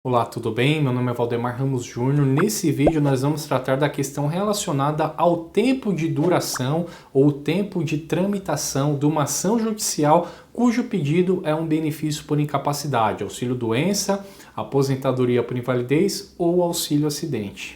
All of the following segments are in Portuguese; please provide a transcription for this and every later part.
Olá, tudo bem? Meu nome é Valdemar Ramos Júnior. Nesse vídeo nós vamos tratar da questão relacionada ao tempo de duração ou tempo de tramitação de uma ação judicial cujo pedido é um benefício por incapacidade, auxílio-doença, aposentadoria por invalidez ou auxílio-acidente.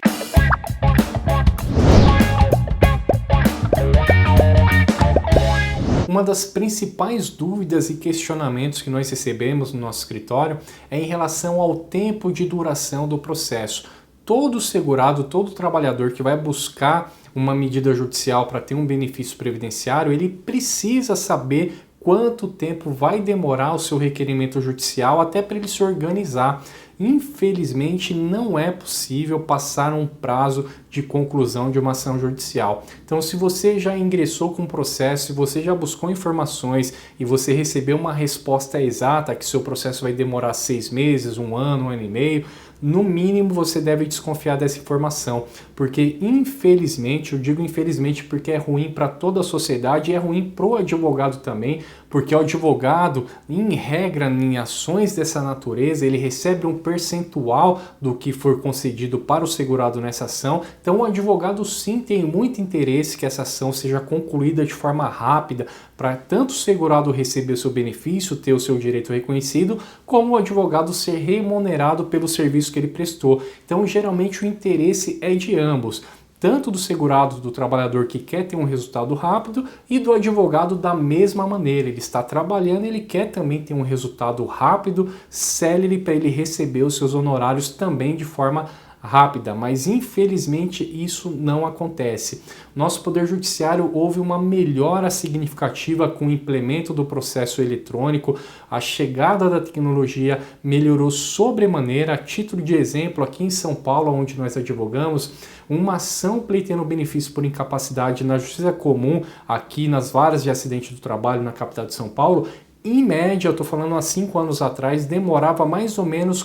Uma das principais dúvidas e questionamentos que nós recebemos no nosso escritório é em relação ao tempo de duração do processo. Todo segurado, todo trabalhador que vai buscar uma medida judicial para ter um benefício previdenciário, ele precisa saber quanto tempo vai demorar o seu requerimento judicial até para ele se organizar. Infelizmente, não é possível passar um prazo de conclusão de uma ação judicial. Então, se você já ingressou com o processo, se você já buscou informações e você recebeu uma resposta exata que seu processo vai demorar 6 meses, 1 ano e meio, no mínimo você deve desconfiar dessa informação, porque infelizmente, eu digo infelizmente porque é ruim para toda a sociedade e é ruim para o advogado também, porque o advogado, em regra, em ações dessa natureza, ele recebe um percentual do que for concedido para o segurado nessa ação. Então o advogado sim tem muito interesse que essa ação seja concluída de forma rápida, para tanto o segurado receber o seu benefício, ter o seu direito reconhecido, como o advogado ser remunerado pelo serviço que ele prestou. Então geralmente o interesse é de ambos, tanto do segurado, do trabalhador que quer ter um resultado rápido, e do advogado da mesma maneira. Ele está trabalhando, ele quer também ter um resultado rápido, célere, para ele receber os seus honorários também de forma rápida, mas infelizmente isso não acontece. Nosso Poder Judiciário houve uma melhora significativa com o implemento do processo eletrônico, a chegada da tecnologia melhorou sobremaneira. A título de exemplo, aqui em São Paulo, onde nós advogamos, uma ação pleiteando benefício por incapacidade na Justiça Comum, aqui nas varas de acidente do trabalho na capital de São Paulo, em média, eu estou falando há 5 anos atrás, demorava mais ou menos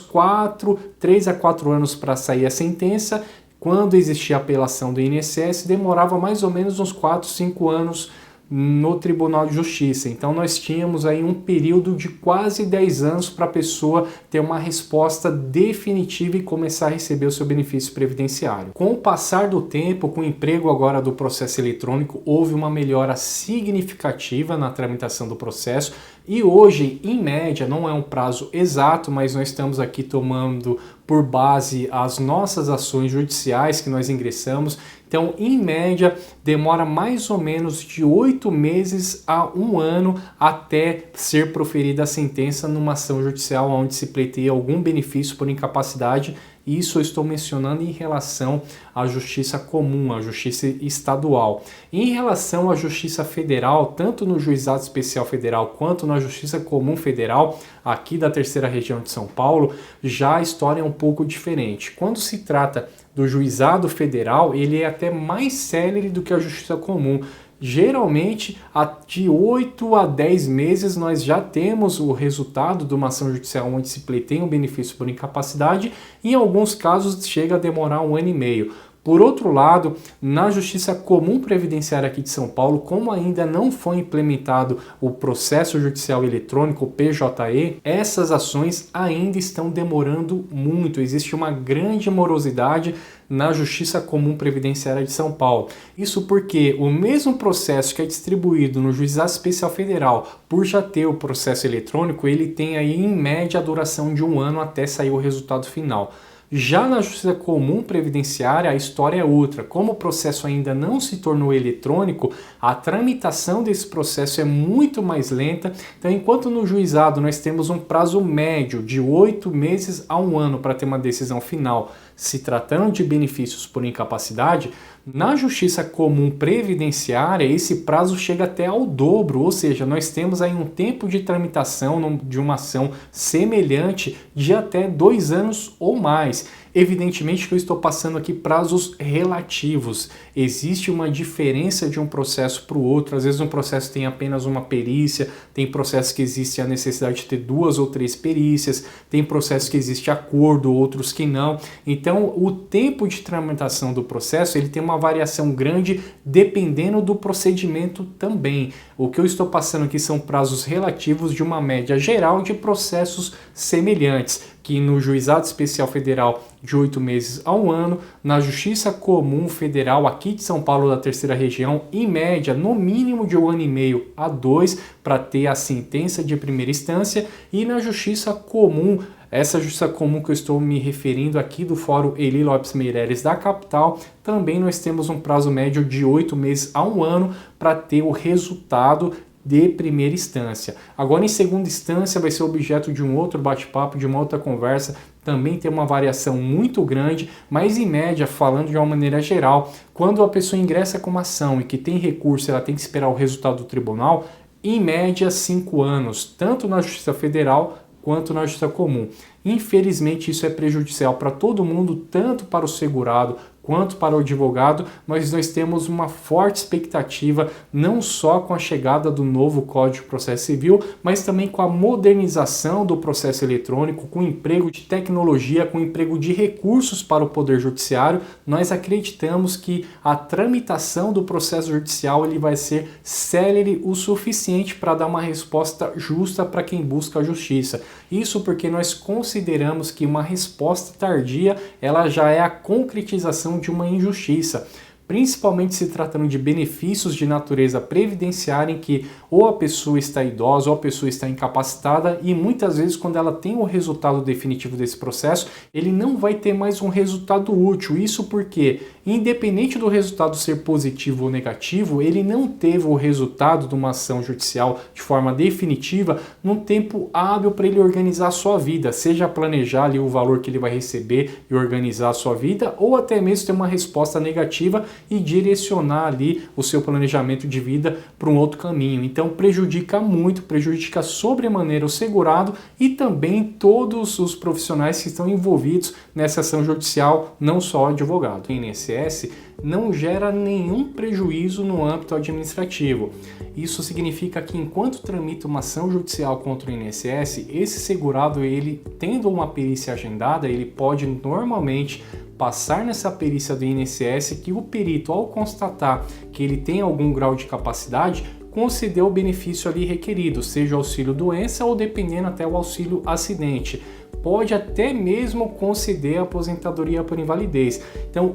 3 a 4 anos para sair a sentença. Quando existia a apelação do INSS, demorava mais ou menos uns 4, 5 anos no Tribunal de Justiça. Então nós tínhamos aí um período de quase 10 anos para a pessoa ter uma resposta definitiva e começar a receber o seu benefício previdenciário. Com o passar do tempo, com o emprego agora do processo eletrônico, houve uma melhora significativa na tramitação do processo e hoje, em média, não é um prazo exato, mas nós estamos aqui tomando por base as nossas ações judiciais que nós ingressamos. Então, em média, demora mais ou menos de 8 meses a 1 ano até ser proferida a sentença numa ação judicial onde se pleiteia algum benefício por incapacidade. Isso eu estou mencionando em relação à justiça comum, à justiça estadual. Em relação à justiça federal, tanto no Juizado Especial Federal quanto na Justiça Comum Federal, aqui da Terceira Região de São Paulo, já a história é um pouco diferente. Quando se trata do Juizado Federal, ele é até mais célere do que a Justiça Comum. Geralmente, de 8 a 10 meses nós já temos o resultado de uma ação judicial onde se pleiteia um benefício por incapacidade e em alguns casos chega a demorar 1 ano e meio. Por outro lado, na Justiça Comum Previdenciária aqui de São Paulo, como ainda não foi implementado o processo judicial eletrônico, o PJE, essas ações ainda estão demorando muito. Existe uma grande morosidade na Justiça Comum Previdenciária de São Paulo. Isso porque o mesmo processo que é distribuído no Juizado Especial Federal, por já ter o processo eletrônico, ele tem aí em média a duração de 1 ano até sair o resultado final. Já na Justiça Comum Previdenciária, a história é outra. Como o processo ainda não se tornou eletrônico, a tramitação desse processo é muito mais lenta. Então, enquanto no juizado nós temos um prazo médio de 8 meses a 1 ano para ter uma decisão final, se tratando de benefícios por incapacidade, na Justiça Comum Previdenciária esse prazo chega até ao dobro, ou seja, nós temos aí um tempo de tramitação de uma ação semelhante de até 2 anos ou mais. Evidentemente que eu estou passando aqui prazos relativos. Existe uma diferença de um processo para o outro. Às vezes um processo tem apenas uma perícia, tem processo que existe a necessidade de ter 2 ou 3 perícias, tem processo que existe acordo, outros que não. Então o tempo de tramitação do processo ele tem uma variação grande dependendo do procedimento também. O que eu estou passando aqui são prazos relativos de uma média geral de processos semelhantes, que no Juizado Especial Federal de 8 meses a 1 ano, na Justiça Comum Federal aqui de São Paulo da Terceira Região, em média, no mínimo de 1 ano e meio a 2 para ter a sentença de primeira instância, e na Justiça Comum, essa Justiça Comum que eu estou me referindo aqui do Fórum Eli Lopes Meireles da capital, também nós temos um prazo médio de 8 meses a 1 ano para ter o resultado de primeira instância. Agora, em segunda instância, vai ser objeto de um outro bate-papo, de uma outra conversa, também tem uma variação muito grande, mas em média, falando de uma maneira geral, quando a pessoa ingressa com uma ação e que tem recurso, ela tem que esperar o resultado do tribunal, em média 5 anos, tanto na Justiça Federal quanto na Justiça Comum. Infelizmente, isso é prejudicial para todo mundo, tanto para o segurado quanto para o advogado, mas nós temos uma forte expectativa, não só com a chegada do novo Código de Processo Civil, mas também com a modernização do processo eletrônico, com o emprego de tecnologia, com o emprego de recursos para o Poder Judiciário. Nós acreditamos que a tramitação do processo judicial ele vai ser célere o suficiente para dar uma resposta justa para quem busca a justiça. Isso porque nós consideramos que uma resposta tardia ela já é a concretização de uma injustiça, principalmente se tratando de benefícios de natureza previdenciária em que ou a pessoa está idosa ou a pessoa está incapacitada, e muitas vezes quando ela tem o resultado definitivo desse processo, ele não vai ter mais um resultado útil. Isso porque, independente do resultado ser positivo ou negativo, ele não teve o resultado de uma ação judicial de forma definitiva num tempo hábil para ele organizar a sua vida, seja planejar ali o valor que ele vai receber e organizar a sua vida, ou até mesmo ter uma resposta negativa e direcionar ali o seu planejamento de vida para um outro caminho. Então prejudica muito, prejudica sobremaneira o segurado e também todos os profissionais que estão envolvidos nessa ação judicial, não só o advogado. O INSS não gera nenhum prejuízo no âmbito administrativo. Isso significa que enquanto tramita uma ação judicial contra o INSS, esse segurado, ele tendo uma perícia agendada, ele pode normalmente passar nessa perícia do INSS que o perito, ao constatar que ele tem algum grau de capacidade, conceder o benefício ali requerido, seja auxílio doença ou dependendo até o auxílio acidente. Pode até mesmo conceder a aposentadoria por invalidez. Então,